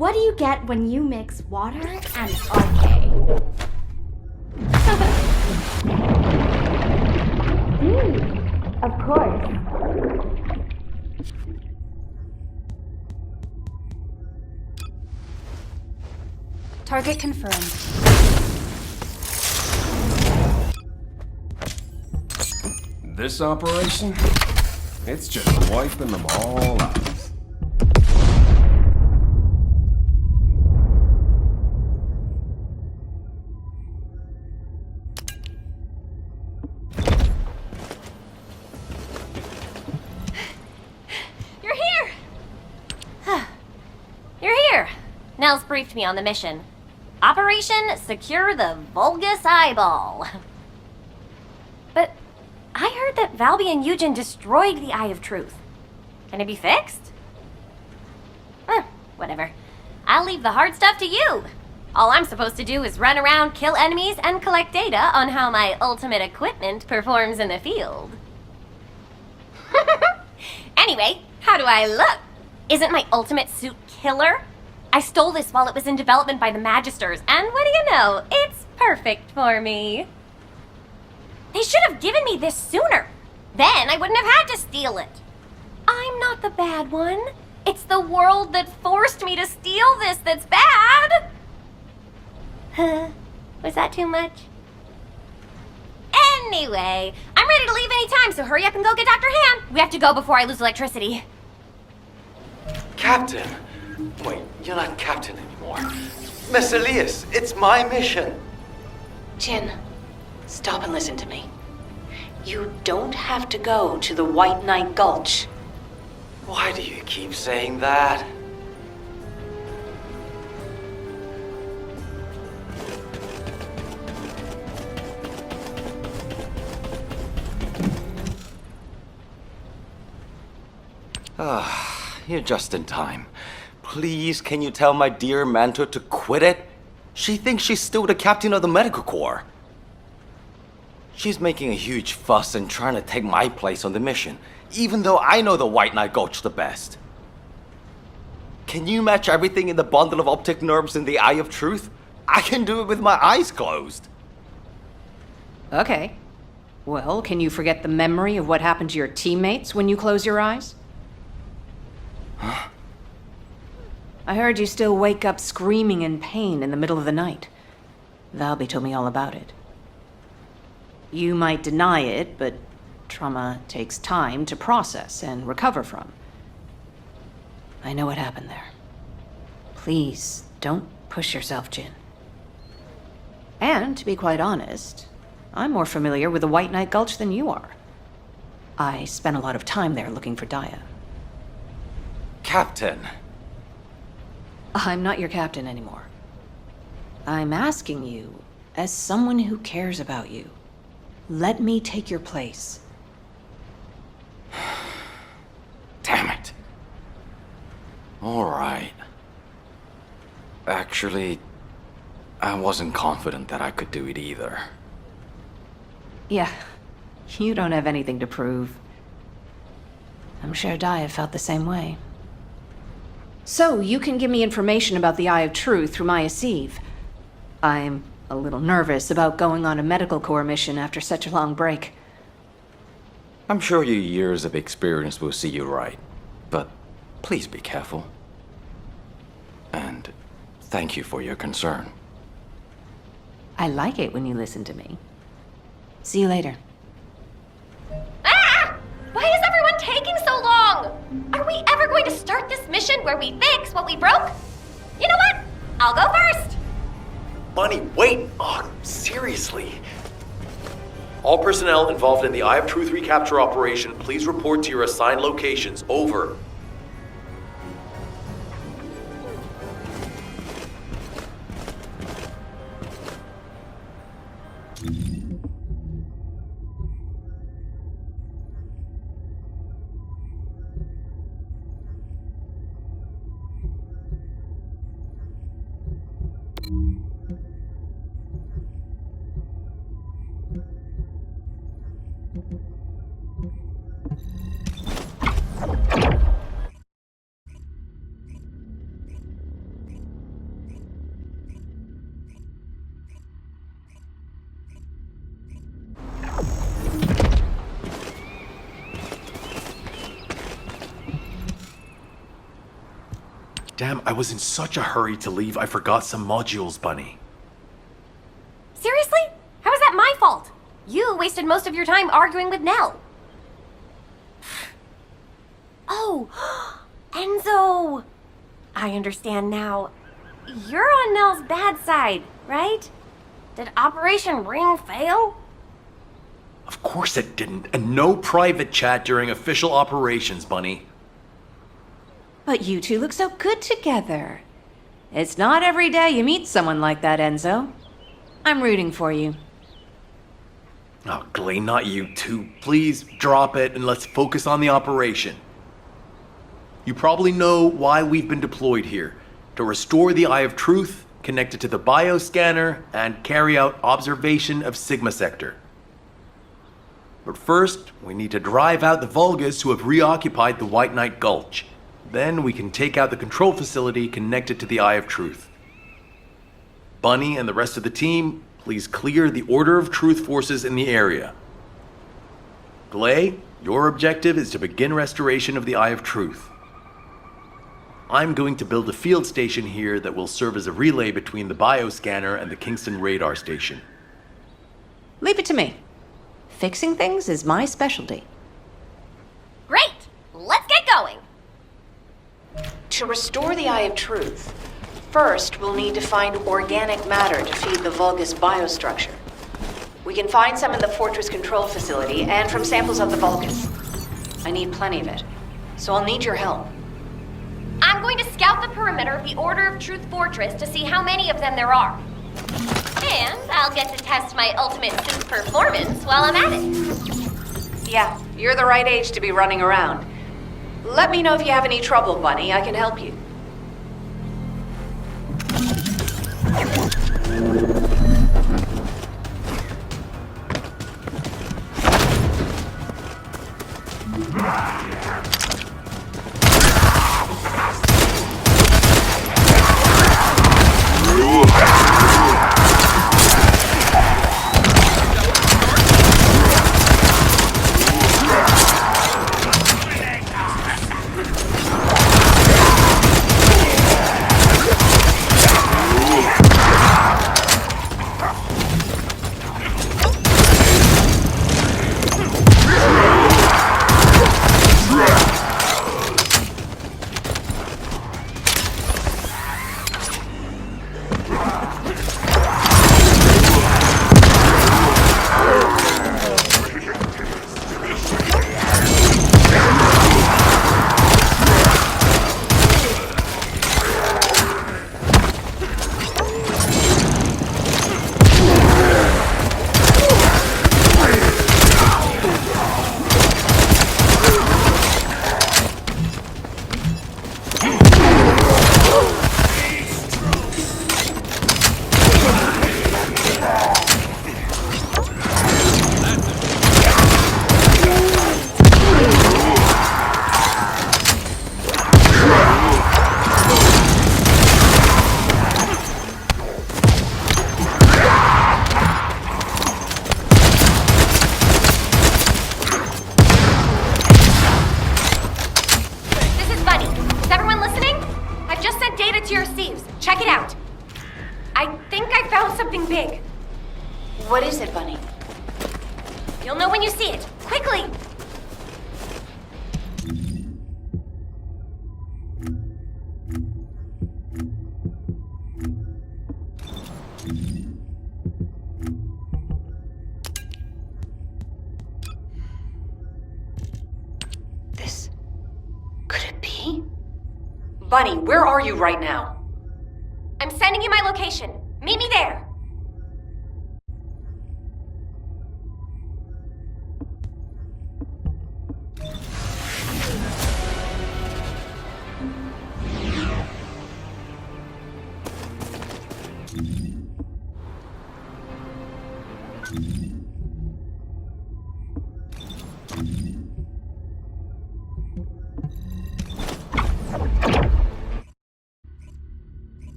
What do you get when you mix water and RK? Of course. Target confirmed. This operation? It's just wiping them all out. You're here! You're here! Nell's briefed me on the mission. Operation Secure the Vulgus Eyeball. But I heard that Valby and Eugen destroyed the Eye of Truth. Can it be fixed? Whatever. I'll leave the hard stuff to you. All I'm supposed to do is run around, kill enemies, and collect data on how my ultimate equipment performs in the field. Anyway, how do I look? Isn't my ultimate suit killer? I stole this while it was in development by the Magisters, and what do you know? It's perfect for me. They should have given me this sooner. Then I wouldn't have had to steal it. I'm not the bad one. It's the world that forced me to steal this that's bad. Was that too much? Anyway, I'm ready to leave any time, so hurry up and go get Dr. Han. We have to go before I lose electricity. Captain? Wait, you're not captain anymore. Miss Elias, it's my mission. Jin, stop and listen to me. You don't have to go to the White Knight Gulch. Why do you keep saying that? You're just in time. Please, can you tell my dear mentor to quit it? She thinks she's still the captain of the medical corps. She's making a huge fuss and trying to take my place on the mission, even though I know the White Knight Gulch the best. Can you match everything in the bundle of optic nerves in the Eye of Truth? I can do it with my eyes closed. Okay. Well, can you forget the memory of what happened to your teammates when you close your eyes? Huh? I heard you still wake up screaming in pain in the middle of the night. Valby told me all about it. You might deny it, but trauma takes time to process and recover from. I know what happened there. Please, don't push yourself, Jin. And, to be quite honest, I'm more familiar with the White Knight Gulch than you are. I spent a lot of time there looking for Daya. Captain. I'm not your captain anymore. I'm asking you, as someone who cares about you, let me take your place. Damn it. All right. Actually, I wasn't confident that I could do it either. Yeah, you don't have anything to prove. I'm sure Daya felt the same way. So, you can give me information about the Eye of Truth through Maya Sieve. I'm a little nervous about going on a medical corps mission after such a long break. I'm sure your years of experience will see you right, but please be careful. And thank you for your concern. I like it when you listen to me. See you later. Ah! Why is everyone taking so long? Are we ever going to start this mission where we fix what we broke? You know what? I'll go first. Bunny, wait! Oh, seriously. All personnel involved in the Eye of Truth recapture operation, please report to your assigned locations. Over. Damn, I was in such a hurry to leave, I forgot some modules, Bunny. Seriously? How is that my fault? You wasted most of your time arguing with Nell. Oh, Enzo! I understand now. You're on Nell's bad side, right? Did Operation Ring fail? Of course it didn't, and no private chat during official operations, Bunny. But you two look so good together. It's not every day you meet someone like that, Enzo. I'm rooting for you. Oh, Glay, not you too. Please drop it and let's focus on the operation. You probably know why we've been deployed here. To restore the Eye of Truth, connect it to the bioscanner, and carry out observation of Sigma Sector. But first, we need to drive out the Vulgus who have reoccupied the White Knight Gulch. Then we can take out the control facility connected to the Eye of Truth. Bunny and the rest of the team, please clear the Order of Truth forces in the area. Glay, your objective is to begin restoration of the Eye of Truth. I'm going to build a field station here that will serve as a relay between the bioscanner and the Kingston radar station. Leave it to me. Fixing things is my specialty. Great! Let's get going! To restore the Eye of Truth, first we'll need to find organic matter to feed the Vulgus biostructure. We can find some in the Fortress control facility and from samples of the Vulgus. I need plenty of it, so I'll need your help. I'm going to scout the perimeter of the Order of Truth Fortress to see how many of them there are. And I'll get to test my ultimate suit performance while I'm at it. Yeah, you're the right age to be running around. Let me know if you have any trouble, Bunny. I can help you. What is it, Bunny? You'll know when you see it. Quickly! This... could it be? Bunny, where are you right now? I'm sending you my location. Meet me there.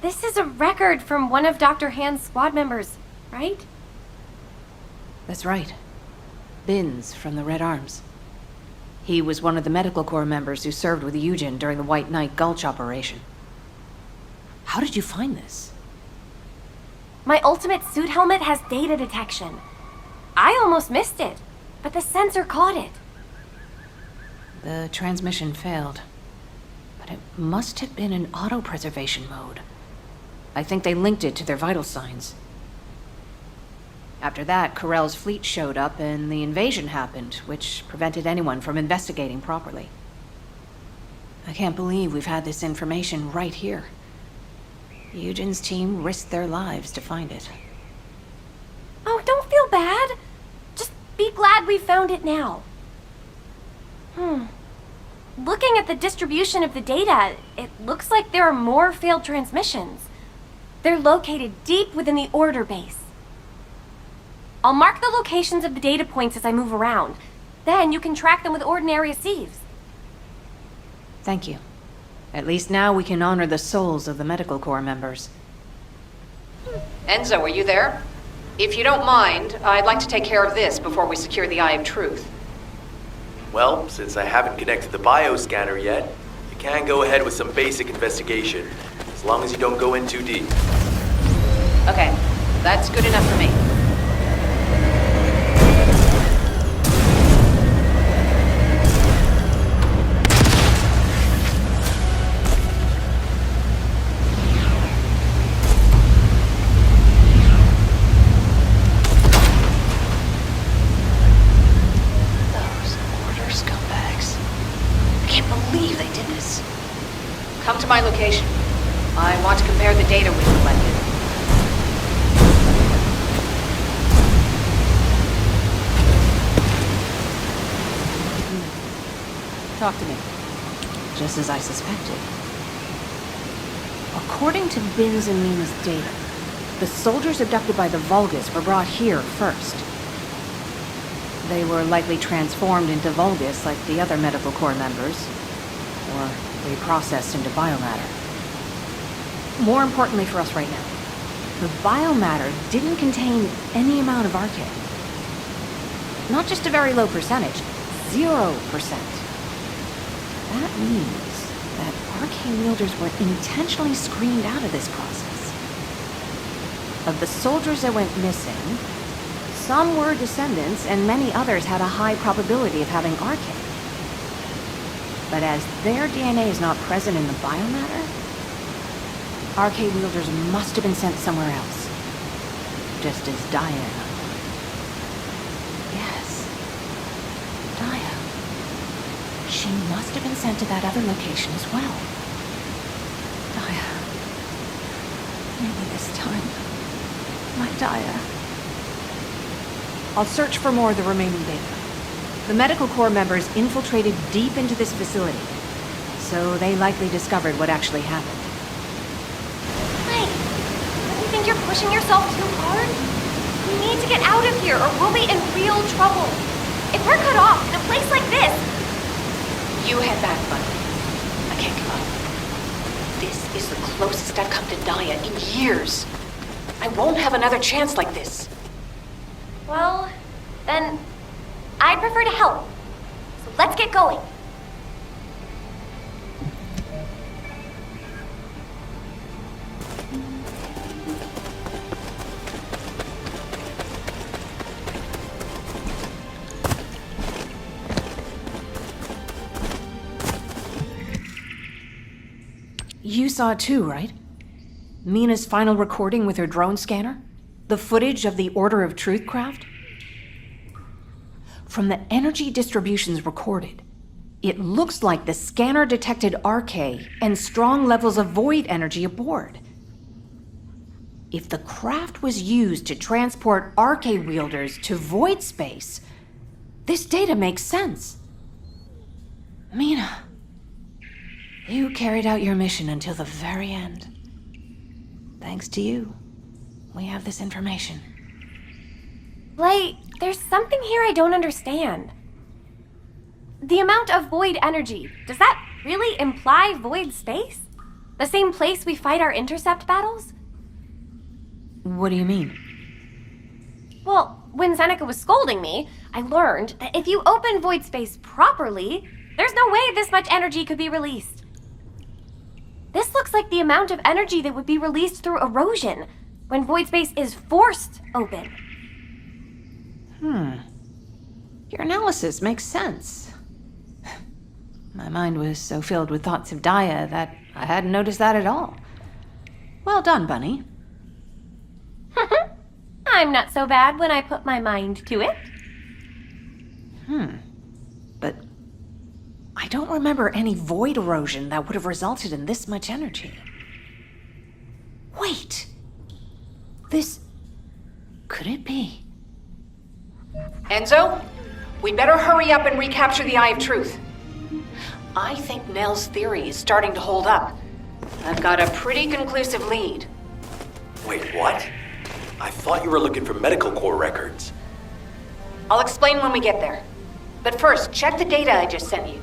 This is a record from one of Dr. Hand's squad members, right? That's right. Binns from the Red Arms. He was one of the Medical Corps members who served with Eugen during the White Knight Gulch operation. How did you find this? My ultimate suit helmet has data detection. I almost missed it, but the sensor caught it. The transmission failed, but it must have been in auto-preservation mode. I think they linked it to their vital signs. After that, Corell's fleet showed up and the invasion happened, which prevented anyone from investigating properly. I can't believe we've had this information right here. Eugen's team risked their lives to find it. Oh, don't feel bad. Just be glad we found it now. Looking at the distribution of the data, it looks like there are more failed transmissions. They're located deep within the order base. I'll mark the locations of the data points as I move around. Then you can track them with ordinary sieves. Thank you. At least now we can honor the souls of the Medical Corps members. Enzo, are you there? If you don't mind, I'd like to take care of this before we secure the Eye of Truth. Well, since I haven't connected the bioscanner yet, you can go ahead with some basic investigation, as long as you don't go in too deep. Okay, that's good enough for me. Come to my location. I want to compare the data we collected. Talk to me. Just as I suspected. According to Binns and Mina's data, the soldiers abducted by the Vulgus were brought here first. They were likely transformed into Vulgus like the other Medical Corps members, or reprocessed into biomatter. More importantly for us right now, the biomatter didn't contain any amount of RK. Not just a very low percentage, 0%. That means that RK wielders were intentionally screened out of this process. Of the soldiers that went missing, some were descendants and many others had a high probability of having RK. But as their DNA is not present in the biomatter, RK wielders must have been sent somewhere else. Just as Dia. Yes. Dia. She must have been sent to that other location as well. Dia. Maybe this time. My Dia. I'll search for more of the remaining data. The Medical Corps members infiltrated deep into this facility, so they likely discovered what actually happened. Wait, don't you think you're pushing yourself too hard? We need to get out of here or we'll be in real trouble. If we're cut off in a place like this... You head back, bud. I can't give up. This is the closest I've come to Dia in years. I won't have another chance like this. Well, then... I'd prefer to help. So let's get going. You saw it too, right? Mina's final recording with her drone scanner? The footage of the Order of Truth craft? From the energy distributions recorded, it looks like the scanner detected RK and strong levels of void energy aboard. If the craft was used to transport RK wielders to void space, this data makes sense. Mina, you carried out your mission until the very end. Thanks to you, we have this information. Blake, there's something here I don't understand. The amount of void energy, does that really imply void space? The same place we fight our intercept battles? What do you mean? Well, when Seneca was scolding me, I learned that if you open void space properly, there's no way this much energy could be released. This looks like the amount of energy that would be released through erosion when void space is forced open. Your analysis makes sense. My mind was so filled with thoughts of Daya that I hadn't noticed that at all. Well done, Bunny. I'm not so bad when I put my mind to it. But I don't remember any void erosion that would have resulted in this much energy. Wait! This... could it be? Enzo, we better hurry up and recapture the Eye of Truth. I think Nell's theory is starting to hold up. I've got a pretty conclusive lead. Wait, what? I thought you were looking for medical core records. I'll explain when we get there. But first, check the data I just sent you.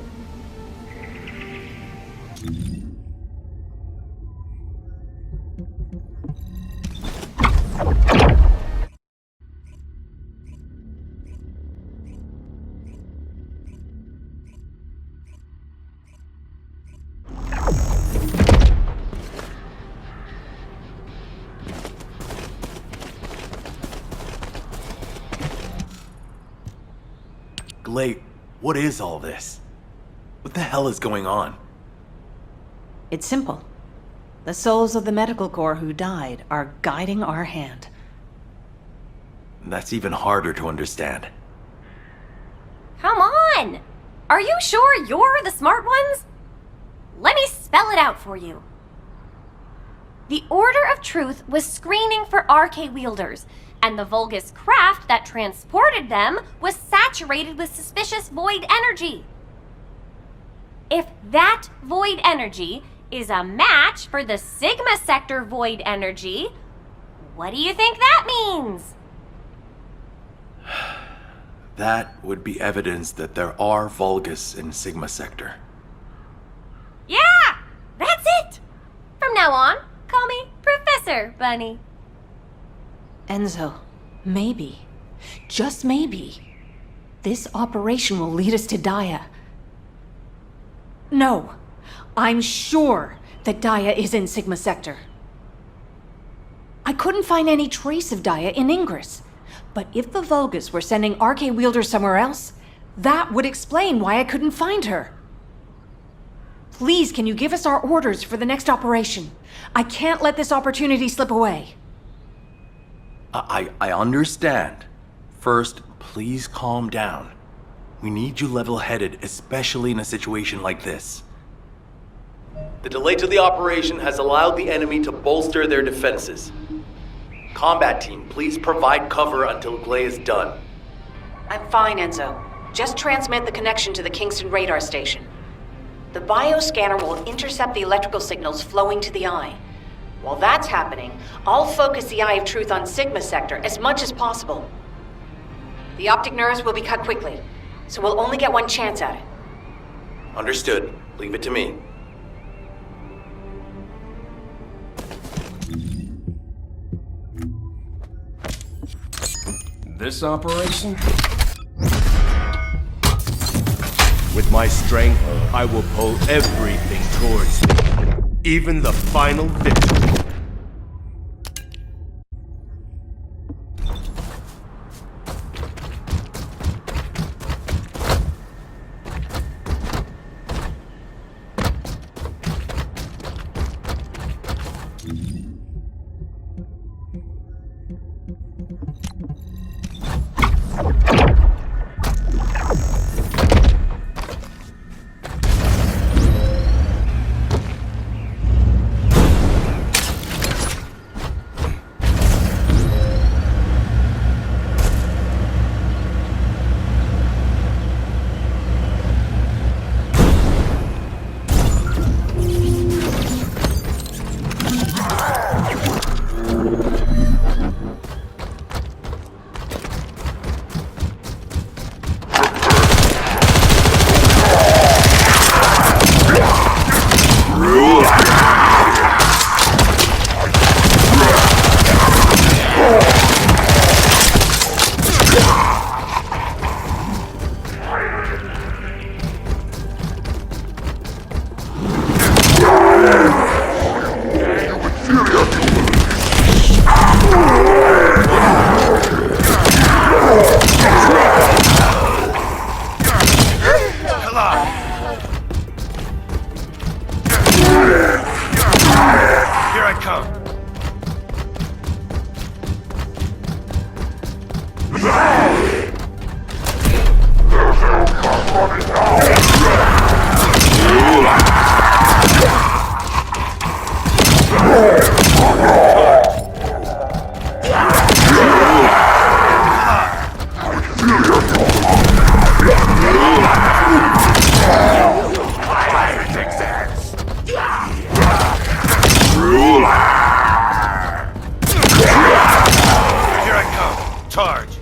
Glade, what is all this? What the hell is going on? It's simple. The souls of the medical corps who died are guiding our hand. That's even harder to understand. Come on! Are you sure you're the smart ones? Let me spell it out for you. The Order of Truth was screening for RK wielders, and the Vulgus craft that transported them was saturated with suspicious void energy. If that void energy is a match for the Sigma Sector void energy, what do you think that means? That would be evidence that there are Vulgus in Sigma Sector. Yeah! That's it! From now on, call me Professor Bunny. Enzo, maybe, just maybe, this operation will lead us to Daya. No, I'm sure that Daya is in Sigma Sector. I couldn't find any trace of Daya in Ingress, but if the Vulgus were sending RK wielders somewhere else, that would explain why I couldn't find her. Please, can you give us our orders for the next operation? I can't let this opportunity slip away. I understand. First, please calm down. We need you level-headed, especially in a situation like this. The delay to the operation has allowed the enemy to bolster their defenses. Combat team, please provide cover until Glay is done. I'm fine, Enzo. Just transmit the connection to the Kingston radar station. The bioscanner will intercept the electrical signals flowing to the eye. While that's happening, I'll focus the Eye of Truth on Sigma Sector as much as possible. The optic nerves will be cut quickly, so we'll only get one chance at it. Understood. Leave it to me. This operation? With my strength, I will pull everything towards me, even the final victory. come. Here I come. Charge.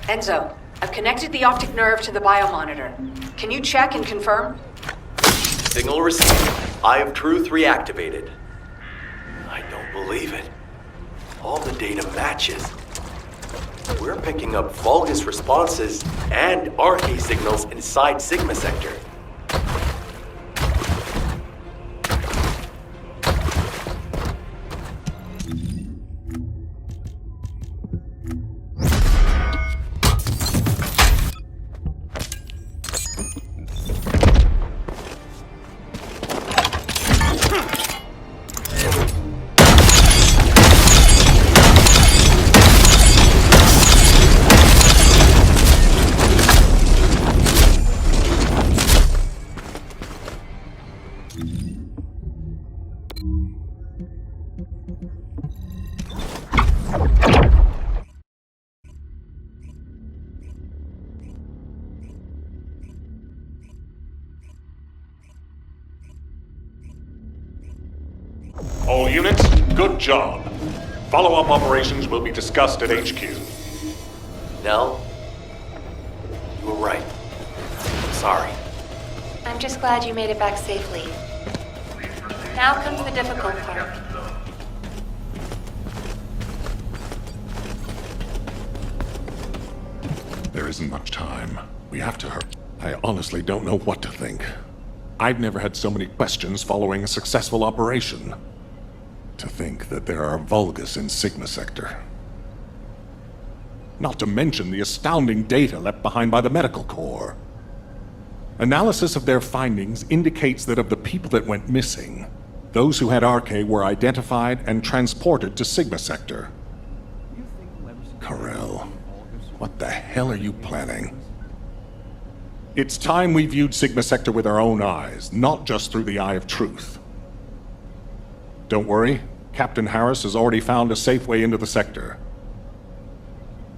Enzo, I've connected the optic nerve to the biomonitor. Can you check and confirm? Signal received. Eye of Truth reactivated. I don't believe it. All the data matches. We're picking up Vulgus responses and Arche signals inside Sigma Sector. All units, good job. Follow-up operations will be discussed at HQ. Nell, you were right. I'm sorry. I'm just glad you made it back safely. Now comes the difficult part. There isn't much time. We have to hurry. I honestly don't know what to think. I've never had so many questions following a successful operation. To think that there are Vulgus in Sigma Sector. Not to mention the astounding data left behind by the Medical Corps. Analysis of their findings indicates that of the people that went missing, those who had Arche were identified and transported to Sigma Sector. Corell, what the hell are you planning? It's time we viewed Sigma Sector with our own eyes, not just through the eye of truth. Don't worry, Captain Harris has already found a safe way into the sector.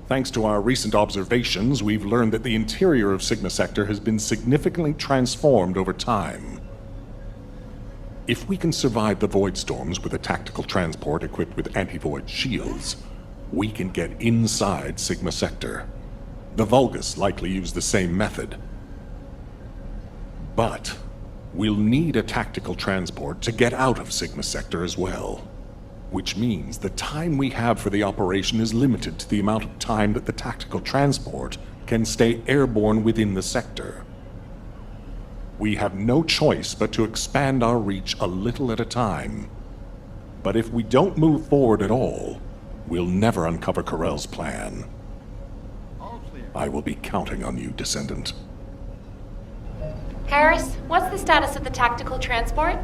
Thanks to our recent observations, we've learned that the interior of Sigma Sector has been significantly transformed over time. If we can survive the void storms with a tactical transport equipped with anti-void shields, we can get inside Sigma Sector. The Vulgus likely use the same method. But we'll need a tactical transport to get out of Sigma Sector as well. Which means the time we have for the operation is limited to the amount of time that the tactical transport can stay airborne within the sector. We have no choice but to expand our reach a little at a time. But if we don't move forward at all, we'll never uncover Corell's plan. I will be counting on you, Descendant. Harris, what's the status of the tactical transport?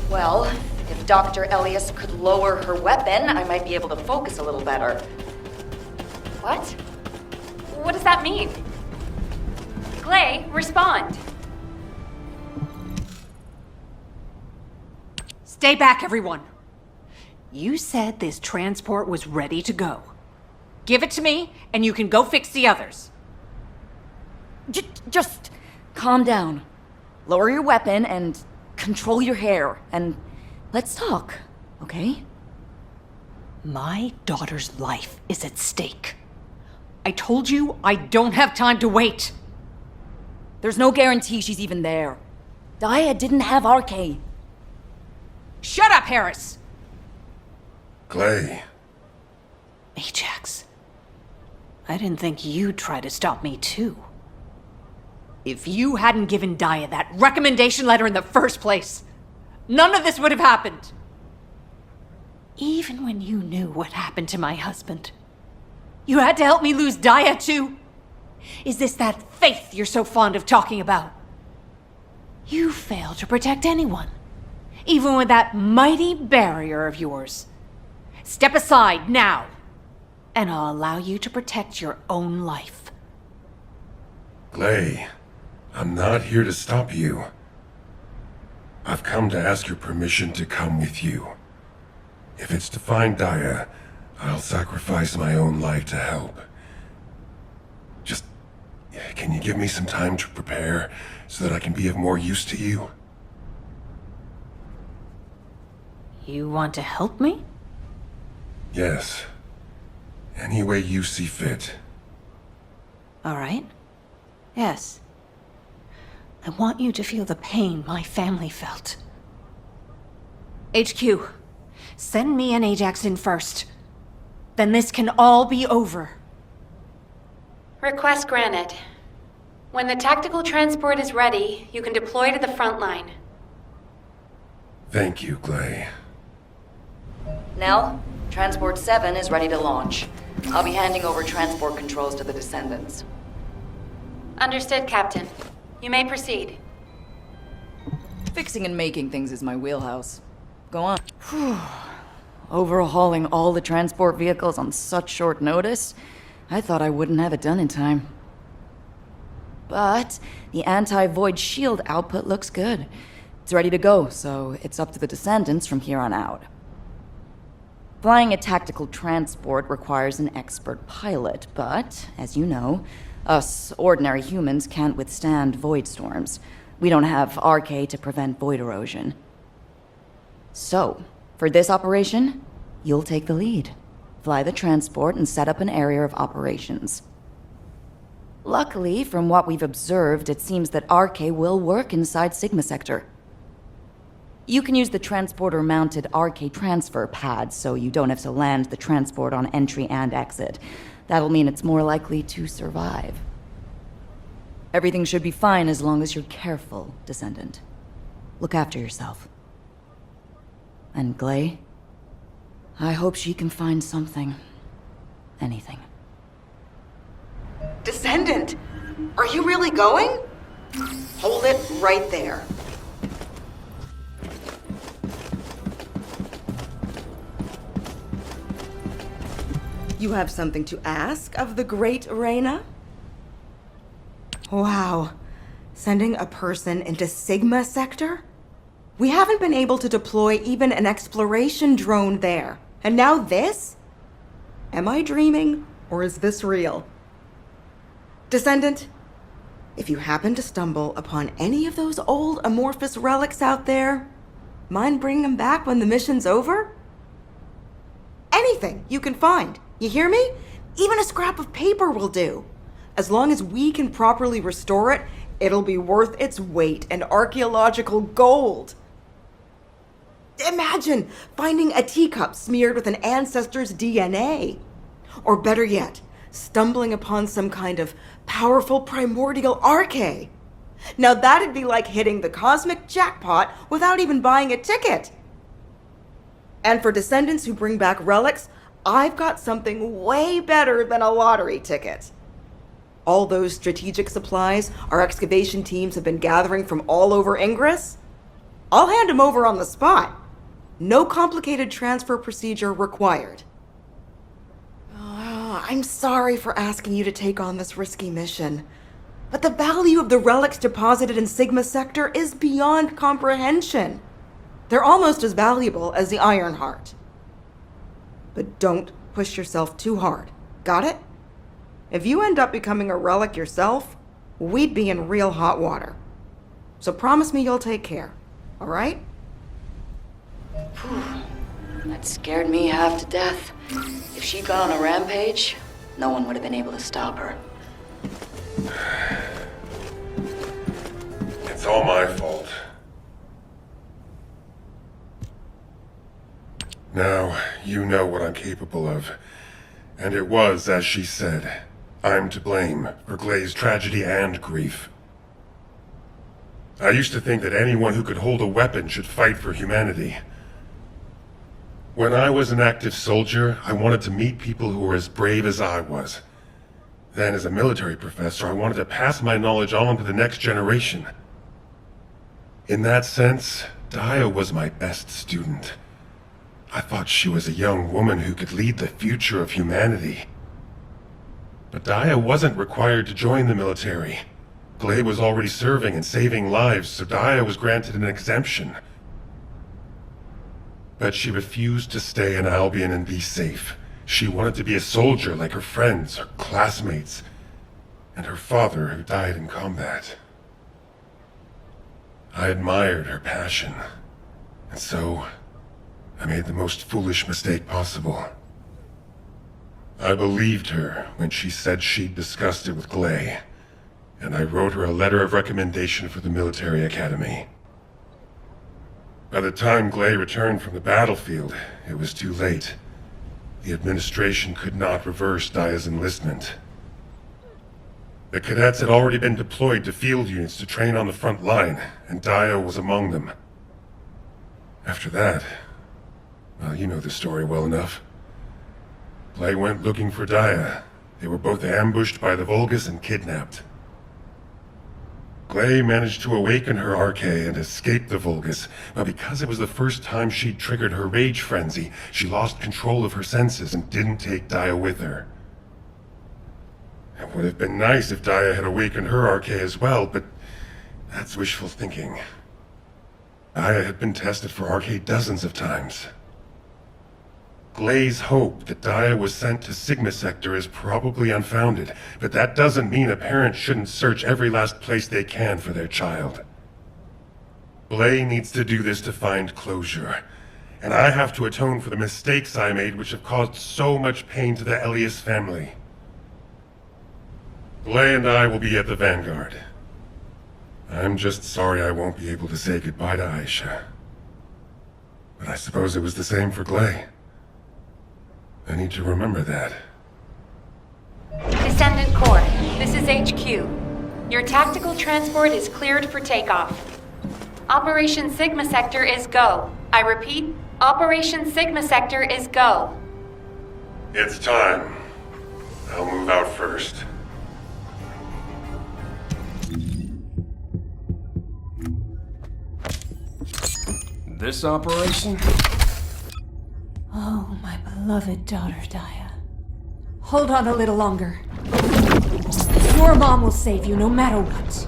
Well, if Dr. Elias could lower her weapon, I might be able to focus a little better. What? What does that mean? Glay, respond. Stay back, everyone. You said this transport was ready to go. Give it to me, and you can go fix the others. Just calm down. Lower your weapon and control your hair, and let's talk, okay? My daughter's life is at stake. I told you I don't have time to wait. There's no guarantee she's even there. Dia didn't have RK. Shut up, Harris! Glay. Ajax. I didn't think you'd try to stop me, too. If you hadn't given Dia that recommendation letter in the first place, none of this would have happened. Even when you knew what happened to my husband, you had to help me lose Dia, too. Is this that faith you're so fond of talking about? You failed to protect anyone, even with that mighty barrier of yours. Step aside now, and I'll allow you to protect your own life. Glay, I'm not here to stop you. I've come to ask your permission to come with you. If it's to find Dia, I'll sacrifice my own life to help. Just, can you give me some time to prepare so that I can be of more use to you? You want to help me? Yes. Any way you see fit. All right. Yes. I want you to feel the pain my family felt. HQ, send me and Ajax in first. Then this can all be over. Request granted. When the tactical transport is ready, you can deploy to the front line. Thank you, Glay. Nell, Transport 7 is ready to launch. I'll be handing over transport controls to the Descendants. Understood, Captain. You may proceed. Fixing and making things is my wheelhouse. Go on. Overhauling all the transport vehicles on such short notice? I thought I wouldn't have it done in time. But the anti-void shield output looks good. It's ready to go, so it's up to the Descendants from here on out. Flying a tactical transport requires an expert pilot, but, as you know, us ordinary humans can't withstand void storms. We don't have RK to prevent void erosion. So, for this operation, you'll take the lead. Fly the transport and set up an area of operations. Luckily, from what we've observed, it seems that RK will work inside Sigma Sector. You can use the transporter-mounted RK transfer pad, so you don't have to land the transport on entry and exit. That'll mean it's more likely to survive. Everything should be fine as long as you're careful, Descendant. Look after yourself. And Glay, I hope she can find something. Anything. Descendant, are you really going? Hold it right there. You have something to ask of the great Reyna? Wow. Sending a person into Sigma Sector? We haven't been able to deploy even an exploration drone there. And now this? Am I dreaming, or is this real? Descendant, if you happen to stumble upon any of those old amorphous relics out there, mind bringing them back when the mission's over? Anything you can find, you hear me? Even a scrap of paper will do. As long as we can properly restore it, it'll be worth its weight in archaeological gold. Imagine finding a teacup smeared with an ancestor's DNA. Or better yet, stumbling upon some kind of powerful primordial arche. Now that'd be like hitting the cosmic jackpot without even buying a ticket. And for descendants who bring back relics, I've got something way better than a lottery ticket. All those strategic supplies our excavation teams have been gathering from all over Ingress, I'll hand them over on the spot. No complicated transfer procedure required. I'm sorry for asking you to take on this risky mission, but the value of the relics deposited in Sigma Sector is beyond comprehension. They're almost as valuable as the Iron Heart. But don't push yourself too hard. Got it? If you end up becoming a relic yourself, we'd be in real hot water. So promise me you'll take care, all right? That scared me half to death. If she'd gone on a rampage, no one would have been able to stop her. It's all my fault. Now, you know what I'm capable of. And it was, as she said, I'm to blame for Glay's tragedy and grief. I used to think that anyone who could hold a weapon should fight for humanity. When I was an active soldier, I wanted to meet people who were as brave as I was. Then, as a military professor, I wanted to pass my knowledge on to the next generation. In that sense, Daya was my best student. I thought she was a young woman who could lead the future of humanity. But Daya wasn't required to join the military. Glay was already serving and saving lives, so Daya was granted an exemption. But she refused to stay in Albion and be safe. She wanted to be a soldier like her friends, her classmates, and her father who died in combat. I admired her passion, and so I made the most foolish mistake possible. I believed her when she said she'd discussed it with Glay, and I wrote her a letter of recommendation for the military academy. By the time Glay returned from the battlefield, it was too late. The administration could not reverse Daya's enlistment. The cadets had already been deployed to field units to train on the front line, and Daya was among them. After that, well, you know the story well enough. Glay went looking for Daya. They were both ambushed by the Vulgus and kidnapped. Glay managed to awaken her arche and escape the Vulgus, but because it was the first time she'd triggered her rage frenzy, she lost control of her senses and didn't take Daya with her. It would have been nice if Daya had awakened her arche as well, but that's wishful thinking. Daya had been tested for arche dozens of times. Glay's hope that Daya was sent to Sigma Sector is probably unfounded, but that doesn't mean a parent shouldn't search every last place they can for their child. Glay needs to do this to find closure, and I have to atone for the mistakes I made which have caused so much pain to the Elias family. Glay and I will be at the Vanguard. I'm just sorry I won't be able to say goodbye to Aisha. But I suppose it was the same for Glay. I need to remember that. Descendant Corps, this is HQ. Your tactical transport is cleared for takeoff. Operation Sigma Sector is go. I repeat, Operation Sigma Sector is go. It's time. I'll move out first. This operation? Oh, my beloved daughter, Daya. Hold on a little longer. Your mom will save you no matter what.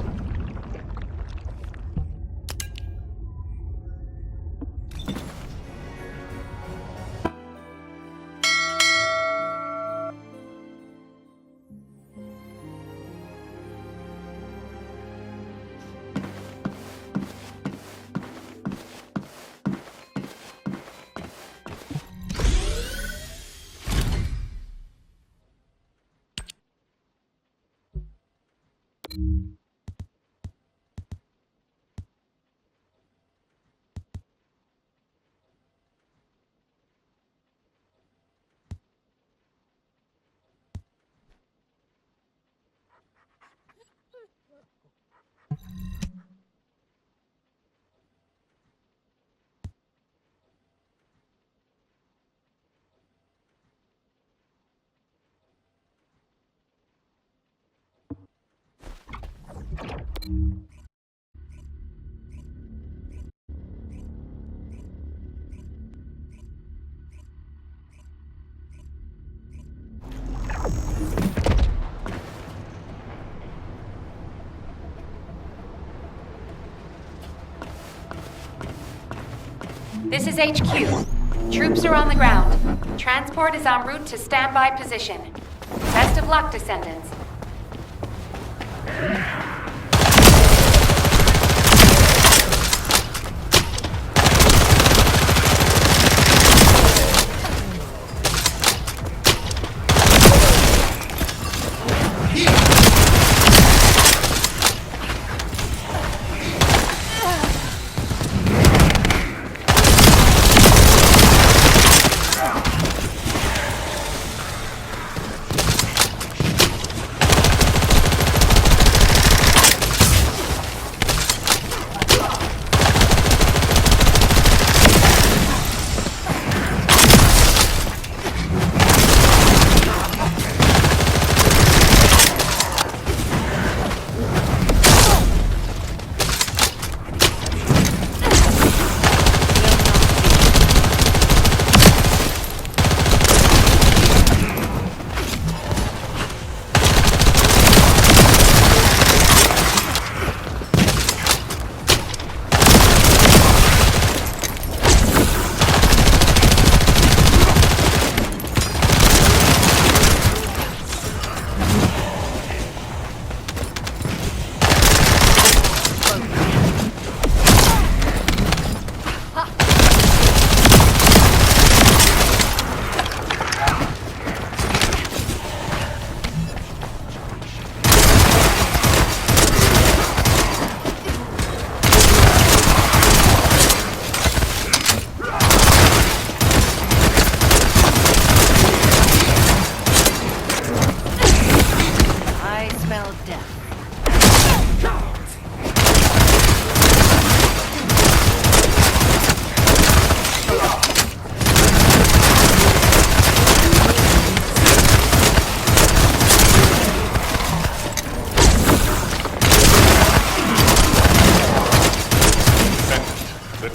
This is HQ. Troops are on the ground. Transport is en route to standby position. Best of luck, Descendants.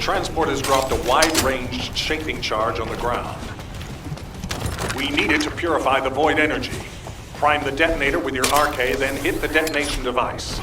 Transport has dropped a wide-ranged shaping charge on the ground. We need it to purify the void energy. Prime the detonator with your RK, then hit the detonation device.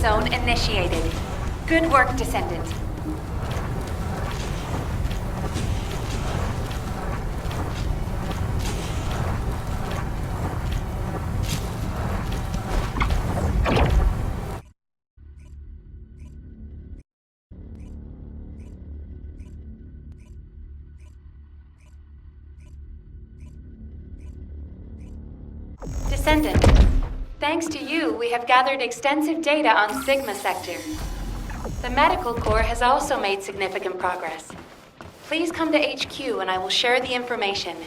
zone initiated. Good work, Descendant. Descendant, thanks to you, we have gathered extensive data on Sigma Sector. The Medical Corps has also made significant progress. Please come to HQ and I will share the information.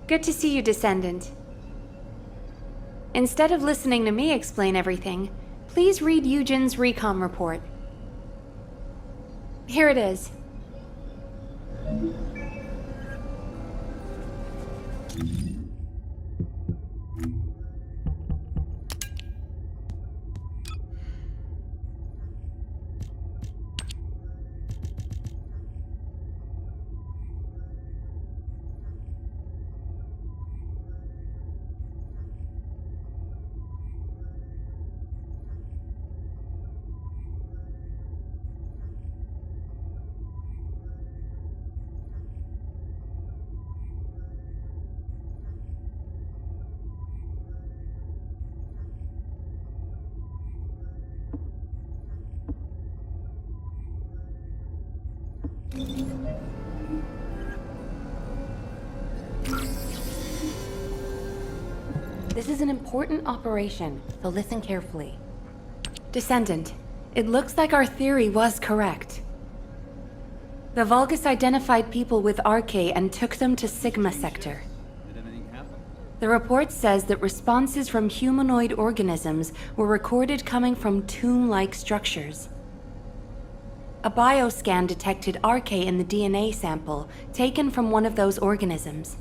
Good to see you, Descendant. Instead of listening to me explain everything, please read Eugen's recon report. Here it is. This is an important operation, so listen carefully. Descendant, it looks like our theory was correct. The Vulgus identified people with RK and took them to Sigma Sector. The report says that responses from humanoid organisms were recorded coming from tomb-like structures. A bioscan detected RK in the DNA sample taken from one of those organisms.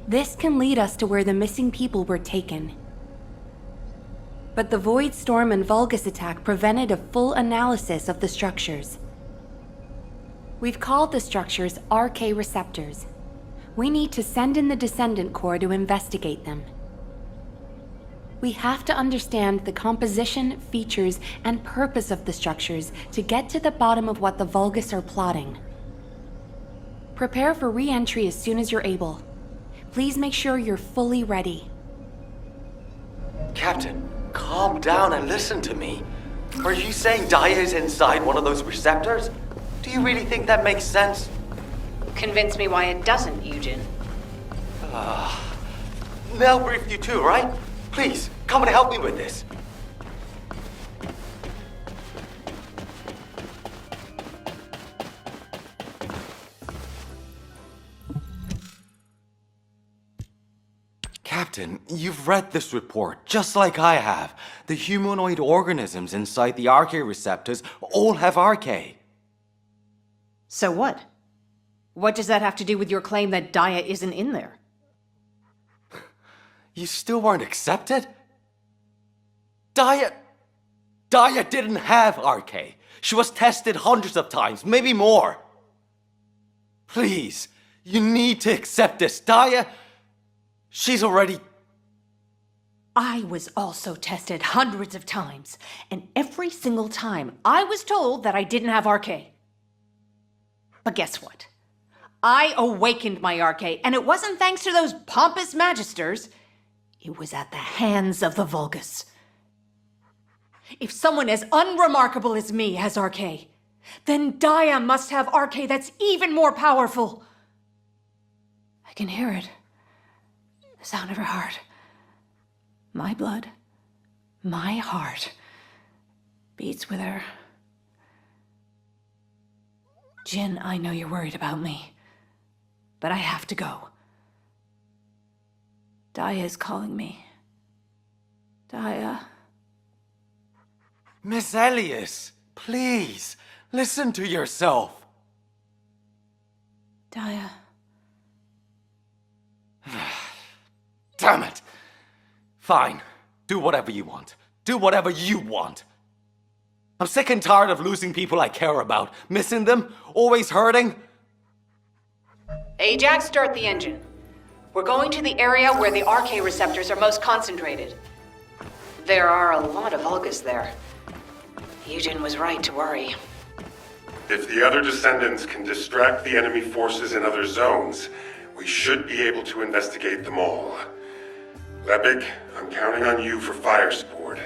This can lead us to where the missing people were taken. But the Void Storm and Vulgus attack prevented a full analysis of the structures. We've called the structures RK receptors. We need to send in the Descendant Corps to investigate them. We have to understand the composition, features, and purpose of the structures to get to the bottom of what the Vulgus are plotting. Prepare for re-entry as soon as you're able. Please make sure you're fully ready. Captain, calm down and listen to me. Are you saying Daya is inside one of those receptors? Do you really think that makes sense? Convince me why it doesn't, Eugen. Nell briefed you too, right? Please, come and help me with this. Captain, you've read this report, just like I have. The humanoid organisms inside the RK receptors all have RK. So what? What does that have to do with your claim that Daya isn't in there? You still weren't accepted? Daya didn't have RK. She was tested hundreds of times, maybe more. Please, you need to accept this. Daya, she's already... I was also tested hundreds of times, and every single time I was told that I didn't have RK. But guess what? I awakened my RK, and it wasn't thanks to those pompous magisters. It was at the hands of the Vulgus. If someone as unremarkable as me has RK, then Daya must have RK that's even more powerful. I can hear it. The sound of her heart. My blood, my heart, beats with her. Jin, I know you're worried about me, but I have to go. Daya is calling me. Daya. Miss Elias, please, listen to yourself. Daya. Damn it. Fine, do whatever you want. Do whatever you want. I'm sick and tired of losing people I care about, missing them, always hurting. Ajax, start the engine. We're going to the area where the RK receptors are most concentrated. There are a lot of Vulgus there. Eugen was right to worry. If the other descendants can distract the enemy forces in other zones, we should be able to investigate them all. Lepik, I'm counting on you for fire support.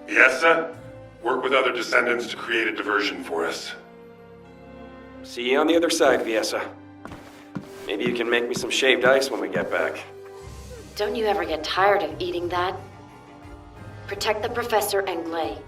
Biessa, work with other descendants to create a diversion for us. See you on the other side, Viessa. Maybe you can make me some shaved ice when we get back. Don't you ever get tired of eating that? Protect the Professor and Glay.